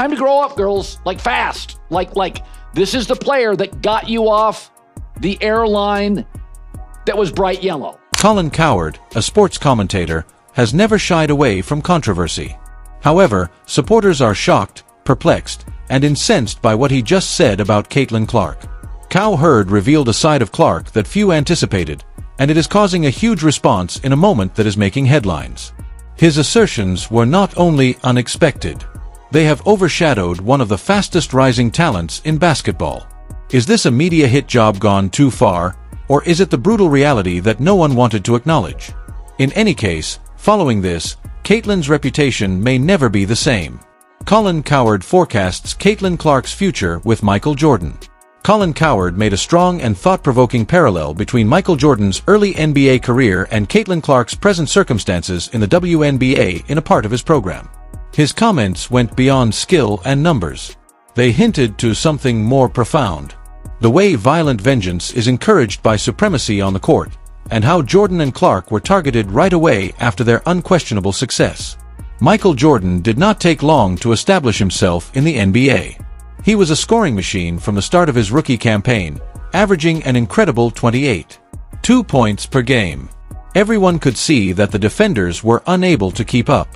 time to grow up, girls, like fast. Like this is the player that got you off the airline that was bright yellow. Colin Cowherd, a sports commentator, has never shied away from controversy. However, supporters are shocked, perplexed, and incensed by what he just said about Caitlin Clark. Cowherd revealed a side of Clark that few anticipated, and it is causing a huge response in a moment that is making headlines. His assertions were not only unexpected, they have overshadowed one of the fastest rising talents in basketball. Is this a media hit job gone too far, or is it the brutal reality that no one wanted to acknowledge? In any case, following this, Caitlin's reputation may never be the same. Colin Cowherd forecasts Caitlin Clark's future with Michael Jordan. Colin Cowherd made a strong and thought-provoking parallel between Michael Jordan's early NBA career and Caitlin Clark's present circumstances in the WNBA in a part of his program. His comments went beyond skill and numbers. They hinted to something more profound. The way violent vengeance is encouraged by supremacy on the court, and how Jordan and Clark were targeted right away after their unquestionable success. Michael Jordan did not take long to establish himself in the NBA. He was a scoring machine from the start of his rookie campaign, averaging an incredible 28.2 points per game. Everyone could see that the defenders were unable to keep up.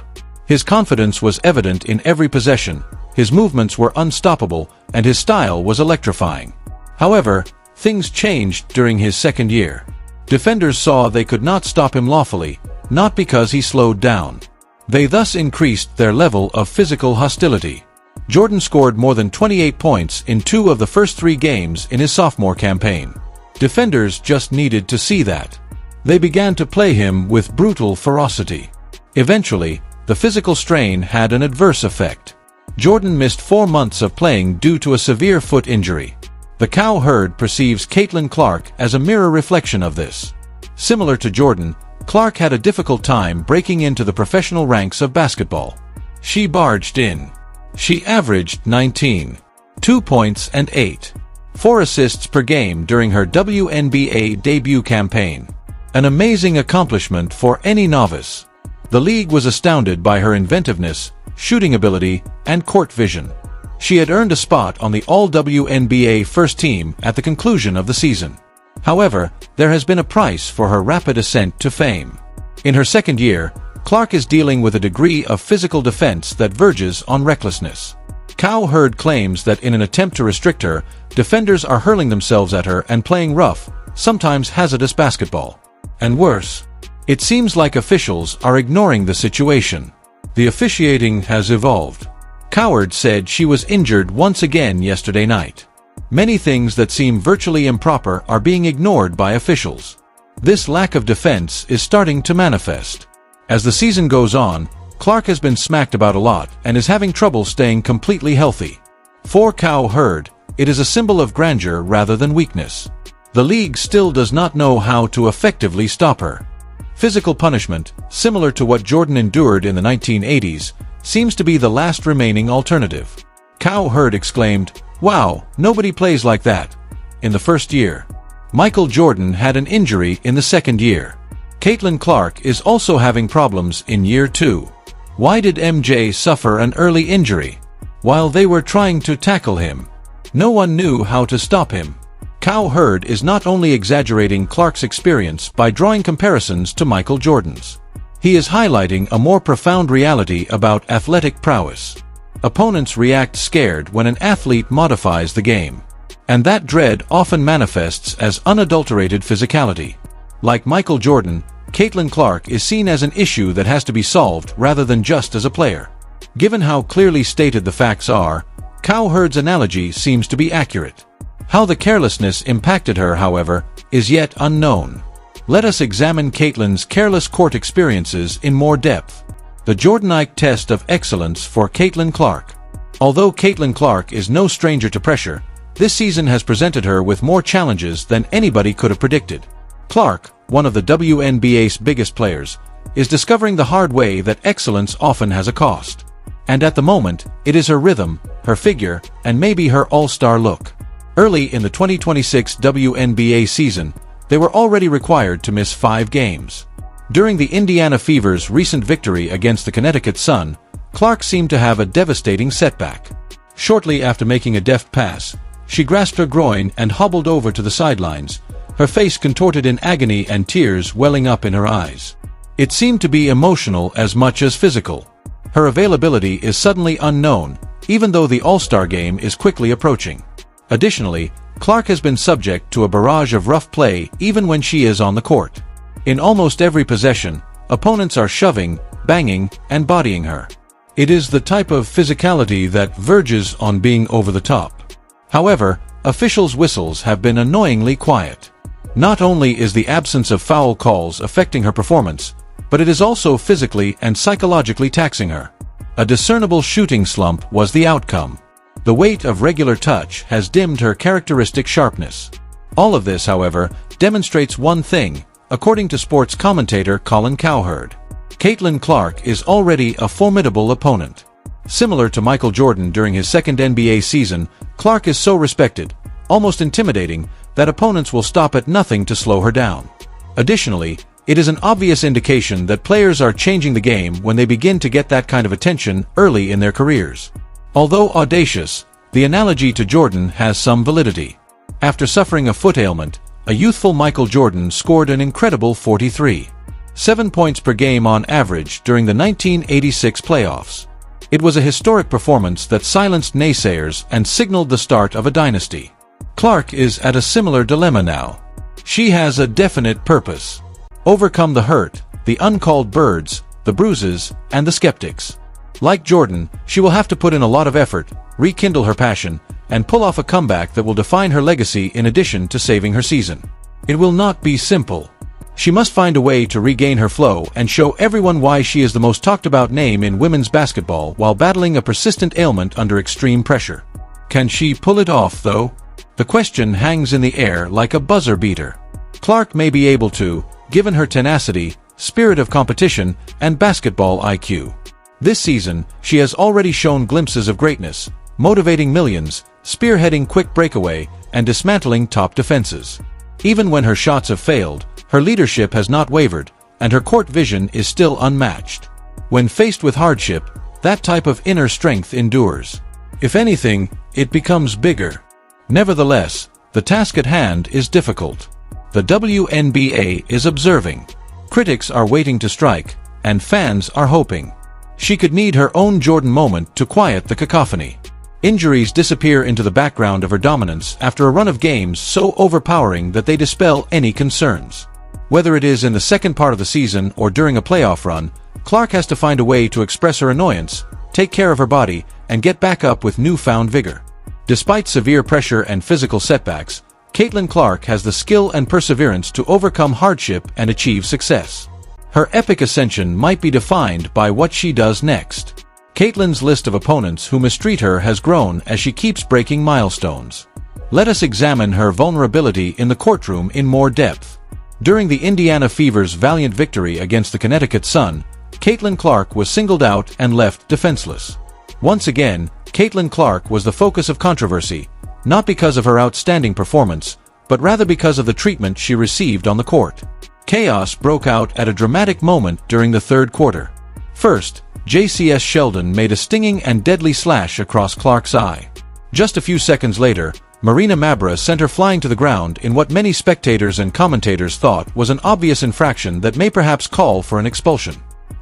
His confidence was evident in every possession, his movements were unstoppable, and his style was electrifying. However, things changed during his second year. Defenders saw they could not stop him lawfully, not because he slowed down. They thus increased their level of physical hostility. Jordan scored more than 28 points in 2 of the first 3 games in his sophomore campaign. Defenders just needed to see that. They began to play him with brutal ferocity. Eventually, the physical strain had an adverse effect. Jordan missed 4 months of playing due to a severe foot injury. The Cowherd perceives Caitlin Clark as a mirror reflection of this. Similar to Jordan, Clark had a difficult time breaking into the professional ranks of basketball. She barged in. She averaged 19.2 points and 8.4 assists per game during her WNBA debut campaign. An amazing accomplishment for any novice. The league was astounded by her inventiveness, shooting ability, and court vision. She had earned a spot on the All-WNBA first team at the conclusion of the season. However, there has been a price for her rapid ascent to fame. In her second year, Clark is dealing with a degree of physical defense that verges on recklessness. Cowherd claims that in an attempt to restrict her, defenders are hurling themselves at her and playing rough, sometimes hazardous basketball. And worse, it seems like officials are ignoring the situation. The officiating has evolved. Cowherd said she was injured once again yesterday night. Many things that seem virtually improper are being ignored by officials. This lack of defense is starting to manifest. As the season goes on, Clark has been smacked about a lot and is having trouble staying completely healthy. For Cowherd, it is a symbol of grandeur rather than weakness. The league still does not know how to effectively stop her. Physical punishment, similar to what Jordan endured in the 1980s, seems to be the last remaining alternative. Cowherd exclaimed, "Wow, nobody plays like that." In the first year, Michael Jordan had an injury in the second year. Caitlin Clark is also having problems in year 2. Why did MJ suffer an early injury? While they were trying to tackle him, no one knew how to stop him. Cowherd is not only exaggerating Clark's experience by drawing comparisons to Michael Jordan's. He is highlighting a more profound reality about athletic prowess. Opponents react scared when an athlete modifies the game. And that dread often manifests as unadulterated physicality. Like Michael Jordan, Caitlin Clark is seen as an issue that has to be solved rather than just as a player. Given how clearly stated the facts are, Cowherd's analogy seems to be accurate. How the carelessness impacted her, however, is yet unknown. Let us examine Caitlin's careless court experiences in more depth. The Jordanite test of excellence for Caitlin Clark. Although Caitlin Clark is no stranger to pressure, this season has presented her with more challenges than anybody could have predicted. Clark, one of the WNBA's biggest players, is discovering the hard way that excellence often has a cost. And at the moment, it is her rhythm, her figure, and maybe her all-star look. Early in the 2026 WNBA season, they were already required to miss 5 games. During the Indiana Fever's recent victory against the Connecticut Sun, Clark seemed to have a devastating setback. Shortly after making a deft pass, she grasped her groin and hobbled over to the sidelines, her face contorted in agony and tears welling up in her eyes. It seemed to be emotional as much as physical. Her availability is suddenly unknown, even though the All-Star game is quickly approaching. Additionally, Clark has been subject to a barrage of rough play even when she is on the court. In almost every possession, opponents are shoving, banging, and bodying her. It is the type of physicality that verges on being over the top. However, officials' whistles have been annoyingly quiet. Not only is the absence of foul calls affecting her performance, but it is also physically and psychologically taxing her. A discernible shooting slump was the outcome. The weight of regular touch has dimmed her characteristic sharpness. All of this, however, demonstrates one thing, according to sports commentator Colin Cowherd. Caitlin Clark is already a formidable opponent. Similar to Michael Jordan during his second NBA season, Clark is so respected, almost intimidating, that opponents will stop at nothing to slow her down. Additionally, it is an obvious indication that players are changing the game when they begin to get that kind of attention early in their careers. Although audacious, the analogy to Jordan has some validity. After suffering a foot ailment, a youthful Michael Jordan scored an incredible 43.7 points per game on average during the 1986 playoffs. It was a historic performance that silenced naysayers and signaled the start of a dynasty. Clark is at a similar dilemma now. She has a definite purpose. Overcome the hurt, the uncalled birds, the bruises, and the skeptics. Like Jordan, she will have to put in a lot of effort, rekindle her passion, and pull off a comeback that will define her legacy in addition to saving her season. It will not be simple. She must find a way to regain her flow and show everyone why she is the most talked about name in women's basketball while battling a persistent ailment under extreme pressure. Can she pull it off, though? The question hangs in the air like a buzzer beater. Clark may be able to, given her tenacity, spirit of competition, and basketball IQ. This season, she has already shown glimpses of greatness, motivating millions, spearheading quick breakaway, and dismantling top defenses. Even when her shots have failed, her leadership has not wavered, and her court vision is still unmatched. When faced with hardship, that type of inner strength endures. If anything, it becomes bigger. Nevertheless, the task at hand is difficult. The WNBA is observing. Critics are waiting to strike, and fans are hoping. She could need her own Jordan moment to quiet the cacophony. Injuries disappear into the background of her dominance after a run of games so overpowering that they dispel any concerns. Whether it is in the second part of the season or during a playoff run, Clark has to find a way to express her annoyance, take care of her body, and get back up with newfound vigor. Despite severe pressure and physical setbacks, Caitlin Clark has the skill and perseverance to overcome hardship and achieve success. Her epic ascension might be defined by what she does next. Caitlin's list of opponents who mistreat her has grown as she keeps breaking milestones. Let us examine her vulnerability in the courtroom in more depth. During the Indiana Fever's valiant victory against the Connecticut Sun, Caitlin Clark was singled out and left defenseless. Once again, Caitlin Clark was the focus of controversy, not because of her outstanding performance, but rather because of the treatment she received on the court. Chaos broke out at a dramatic moment during the third quarter. First, JCS Sheldon made a stinging and deadly slash across Clark's eye. Just a few seconds later, Marina Mabra sent her flying to the ground in what many spectators and commentators thought was an obvious infraction that may perhaps call for an expulsion.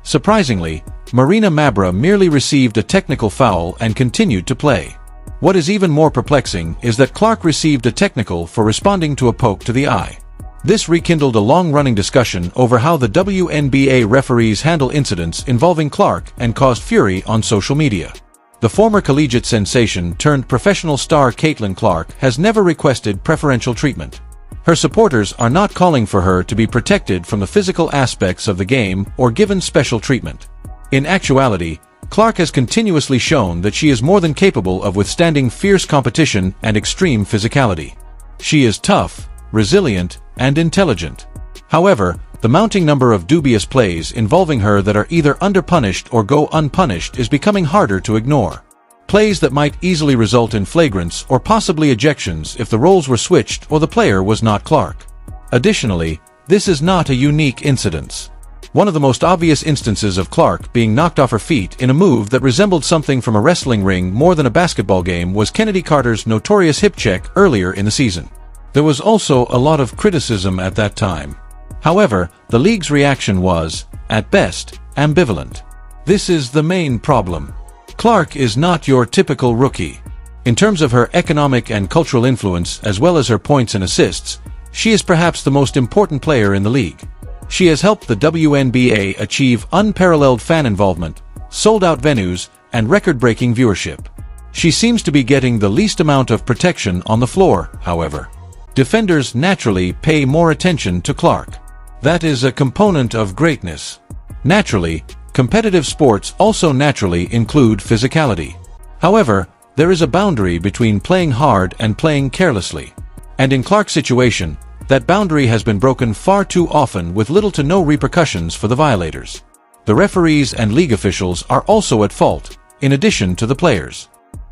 Surprisingly, Marina Mabra merely received a technical foul and continued to play. What is even more perplexing is that Clark received a technical for responding to a poke to the eye. This rekindled a long-running discussion over how the WNBA referees handle incidents involving Clark and caused fury on social media. The former collegiate sensation turned professional star Caitlin Clark has never requested preferential treatment. Her supporters are not calling for her to be protected from the physical aspects of the game or given special treatment. In actuality, Clark has continuously shown that she is more than capable of withstanding fierce competition and extreme physicality. She is tough, resilient, and intelligent. However, the mounting number of dubious plays involving her that are either underpunished or go unpunished is becoming harder to ignore. Plays that might easily result in flagrants or possibly ejections if the roles were switched or the player was not Clark. Additionally, this is not a unique incident. One of the most obvious instances of Clark being knocked off her feet in a move that resembled something from a wrestling ring more than a basketball game was Kennedy Carter's notorious hip check earlier in the season. There was also a lot of criticism at that time. However, the league's reaction was, at best, ambivalent. This is the main problem. Clark is not your typical rookie. In terms of her economic and cultural influence as well as her points and assists, she is perhaps the most important player in the league. She has helped the WNBA achieve unparalleled fan involvement, sold-out venues, and record-breaking viewership. She seems to be getting the least amount of protection on the floor, however. Defenders naturally pay more attention to Clark. That is a component of greatness. Naturally, competitive sports also naturally include physicality. However, there is a boundary between playing hard and playing carelessly. And in Clark's situation, that boundary has been broken far too often with little to no repercussions for the violators. The referees and league officials are also at fault, in addition to the players.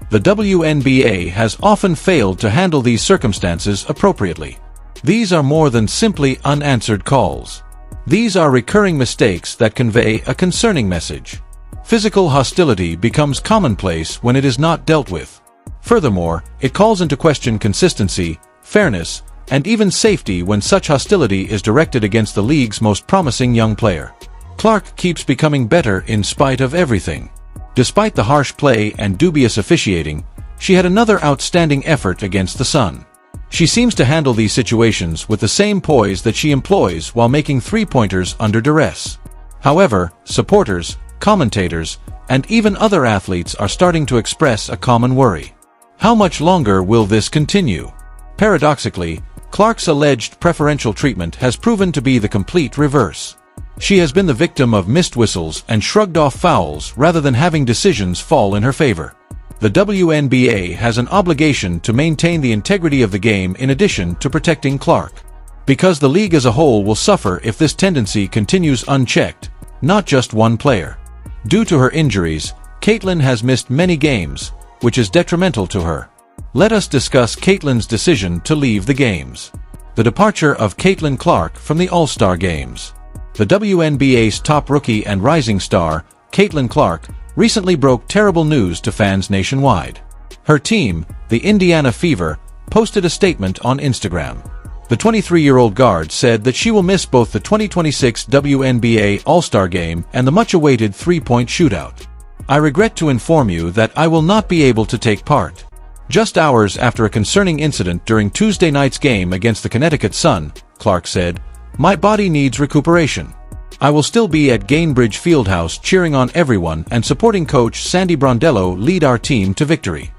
The WNBA has often failed to handle these circumstances appropriately. These are more than simply unanswered calls. These are recurring mistakes that convey a concerning message. Physical hostility becomes commonplace when it is not dealt with. Furthermore, it calls into question consistency, fairness, and even safety when such hostility is directed against the league's most promising young player. Clark keeps becoming better in spite of everything. Despite the harsh play and dubious officiating, she had another outstanding effort against the Sun. She seems to handle these situations with the same poise that she employs while making three-pointers under duress. However, supporters, commentators, and even other athletes are starting to express a common worry. How much longer will this continue? Paradoxically, Clark's alleged preferential treatment has proven to be the complete reverse. She has been the victim of missed whistles and shrugged off fouls rather than having decisions fall in her favor. The WNBA has an obligation to maintain the integrity of the game in addition to protecting Clark. Because the league as a whole will suffer if this tendency continues unchecked, not just one player. Due to her injuries, Caitlin has missed many games, which is detrimental to her. Let us discuss Caitlin's decision to leave the games. The departure of Caitlin Clark from the All-Star Games. The WNBA's top rookie and rising star, Caitlin Clark, recently broke terrible news to fans nationwide. Her team, the Indiana Fever, posted a statement on Instagram. The 23-year-old guard said that she will miss both the 2026 WNBA All-Star Game and the much-awaited three-point shootout. I regret to inform you that I will not be able to take part. Just hours after a concerning incident during Tuesday night's game against the Connecticut Sun, Clark said, "My body needs recuperation. I will still be at Gainbridge Fieldhouse cheering on everyone and supporting coach Sandy Brondello lead our team to victory."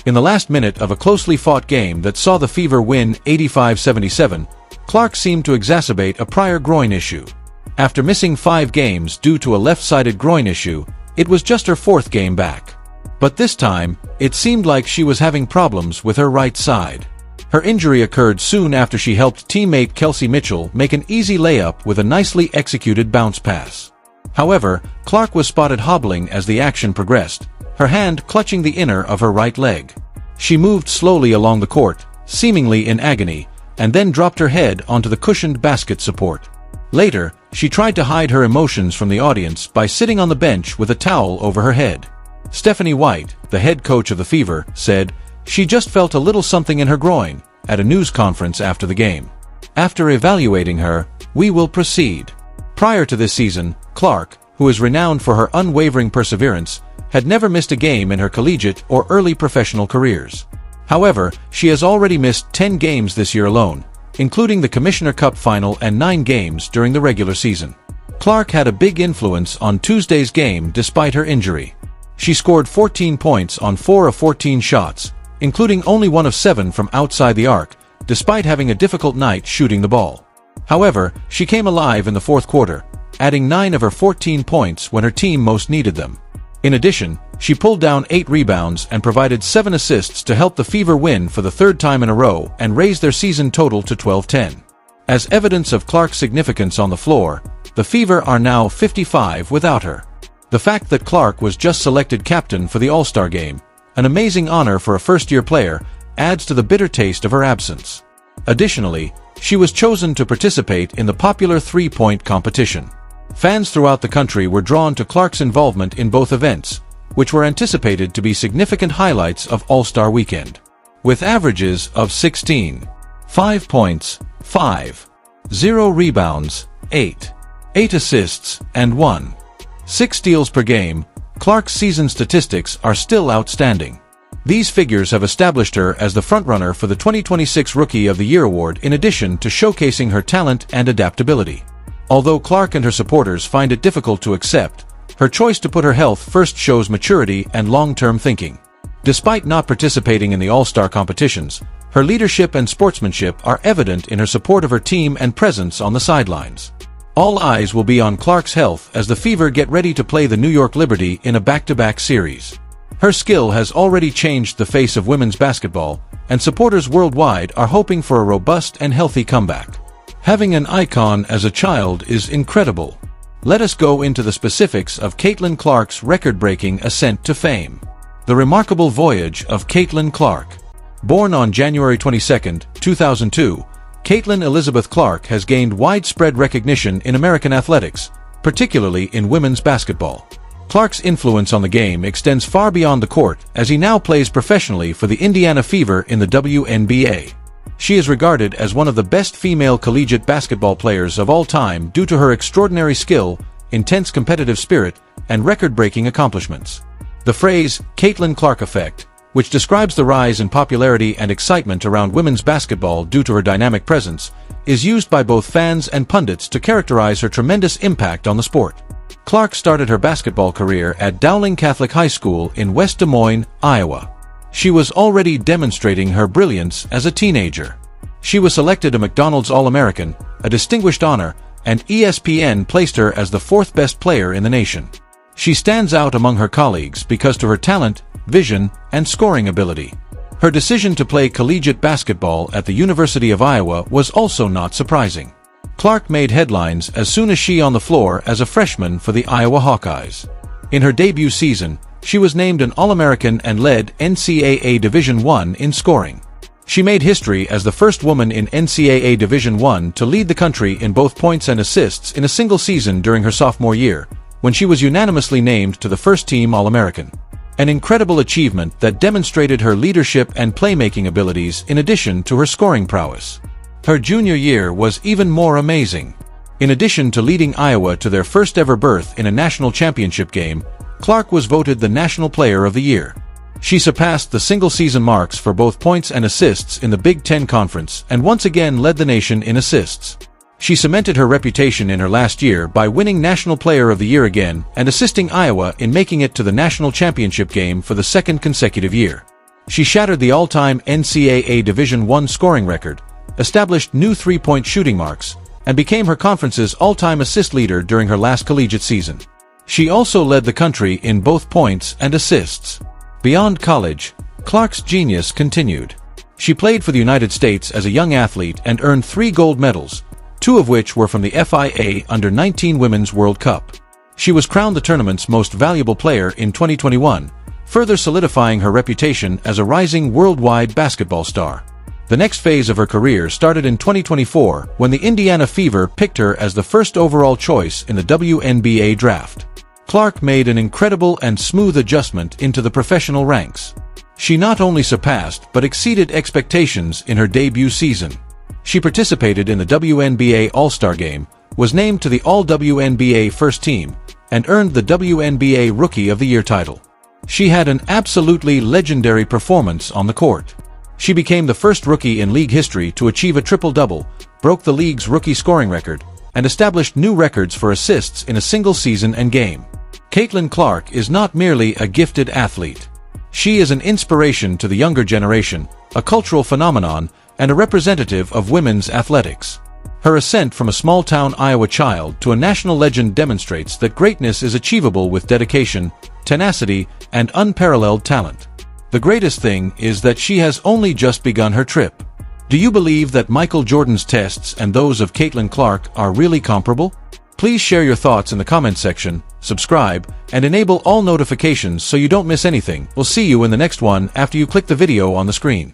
In the last minute of a closely fought game that saw the Fever win 85-77, Clark seemed to exacerbate a prior groin issue. After missing 5 games due to a left-sided groin issue, it was just her 4th game back. But this time, it seemed like she was having problems with her right side. Her injury occurred soon after she helped teammate Kelsey Mitchell make an easy layup with a nicely executed bounce pass. However, Clark was spotted hobbling as the action progressed, her hand clutching the inner of her right leg. She moved slowly along the court, seemingly in agony, and then dropped her head onto the cushioned basket support. Later, she tried to hide her emotions from the audience by sitting on the bench with a towel over her head. Stephanie White, the head coach of the Fever, said, "She just felt a little something in her groin," at a news conference after the game. "After evaluating her, we will proceed." Prior to this season, Clark, who is renowned for her unwavering perseverance, had never missed a game in her collegiate or early professional careers. However, she has already missed 10 games this year alone, including the Commissioner Cup final and 9 games during the regular season. Clark had a big influence on Tuesday's game despite her injury. She scored 14 points on 4 of 14 shots, including only 1 of 7 from outside the arc, despite having a difficult night shooting the ball. However, she came alive in the 4th quarter, adding 9 of her 14 points when her team most needed them. In addition, she pulled down 8 rebounds and provided 7 assists to help the Fever win for the 3rd time in a row and raise their season total to 12-10. As evidence of Clark's significance on the floor, the Fever are now 55 without her. The fact that Clark was just selected captain for the All-Star Game, an amazing honor for a first-year player, adds to the bitter taste of her absence. Additionally, she was chosen to participate in the popular three-point competition. Fans throughout the country were drawn to Clark's involvement in both events, which were anticipated to be significant highlights of All-Star Weekend. With averages of 16, 5 points, 5, 0 rebounds, 8 assists, and 6 steals per game, Clark's season statistics are still outstanding. These figures have established her as the frontrunner for the 2026 Rookie of the Year award, in addition to showcasing her talent and adaptability. Although Clark and her supporters find it difficult to accept, her choice to put her health first shows maturity and long-term thinking. Despite not participating in the All-Star competitions, her leadership and sportsmanship are evident in her support of her team and presence on the sidelines. All eyes will be on Clark's health as the Fever get ready to play the New York Liberty in a back-to-back series. Her skill has already changed the face of women's basketball, and supporters worldwide are hoping for a robust and healthy comeback. Having an icon as a child is incredible. Let us go into the specifics of Caitlin Clark's record-breaking ascent to fame. The remarkable voyage of Caitlin Clark. Born on January 22, 2002, Caitlin Elizabeth Clark has gained widespread recognition in American athletics, particularly in women's basketball. Clark's influence on the game extends far beyond the court, as he now plays professionally for the Indiana Fever in the WNBA. She is regarded as one of the best female collegiate basketball players of all time due to her extraordinary skill, intense competitive spirit, and record-breaking accomplishments. The phrase, Caitlin Clark effect, which describes the rise in popularity and excitement around women's basketball due to her dynamic presence, is used by both fans and pundits to characterize her tremendous impact on the sport. Clark started her basketball career at Dowling Catholic High School in West Des Moines, Iowa. She was already demonstrating her brilliance as a teenager. She was selected a McDonald's All-American, a distinguished honor, and ESPN placed her as the 4th best player in the nation. She stands out among her colleagues because of her talent, vision, and scoring ability. Her decision to play collegiate basketball at the University of Iowa was also not surprising. Clark made headlines as soon as she on the floor as a freshman for the Iowa Hawkeyes. In her debut season, she was named an All-American and led NCAA Division I in scoring. She made history as the first woman in NCAA Division I to lead the country in both points and assists in a single season during her sophomore year, when she was unanimously named to the first-team All-American. An incredible achievement that demonstrated her leadership and playmaking abilities in addition to her scoring prowess. Her junior year was even more amazing. In addition to leading Iowa to their first-ever berth in a national championship game, Clark was voted the National Player of the Year. She surpassed the single-season marks for both points and assists in the Big Ten Conference and once again led the nation in assists. She cemented her reputation in her last year by winning National Player of the Year again and assisting Iowa in making it to the national championship game for the 2nd consecutive year. She shattered the all-time NCAA Division I scoring record, established new three-point shooting marks, and became her conference's all-time assist leader during her last collegiate season. She also led the country in both points and assists. Beyond college, Clark's genius continued. She played for the United States as a young athlete and earned 3 gold medals, 2 of which were from the FIA Under-19 Women's World Cup. She was crowned the tournament's most valuable player in 2021, further solidifying her reputation as a rising worldwide basketball star. The next phase of her career started in 2024 when the Indiana Fever picked her as the first overall choice in the WNBA draft. Clark made an incredible and smooth adjustment into the professional ranks. She not only surpassed but exceeded expectations in her debut season. She participated in the WNBA All-Star Game, was named to the All-WNBA First Team, and earned the WNBA Rookie of the Year title. She had an absolutely legendary performance on the court. She became the first rookie in league history to achieve a triple-double, broke the league's rookie scoring record, and established new records for assists in a single season and game. Caitlin Clark is not merely a gifted athlete. She is an inspiration to the younger generation, a cultural phenomenon, and a representative of women's athletics. Her ascent from a small-town Iowa child to a national legend demonstrates that greatness is achievable with dedication, tenacity, and unparalleled talent. The greatest thing is that she has only just begun her trip. Do you believe that Michael Jordan's tests and those of Caitlin Clark are really comparable? Please share your thoughts in the comment section, subscribe, and enable all notifications so you don't miss anything. We'll see you in the next one after you click the video on the screen.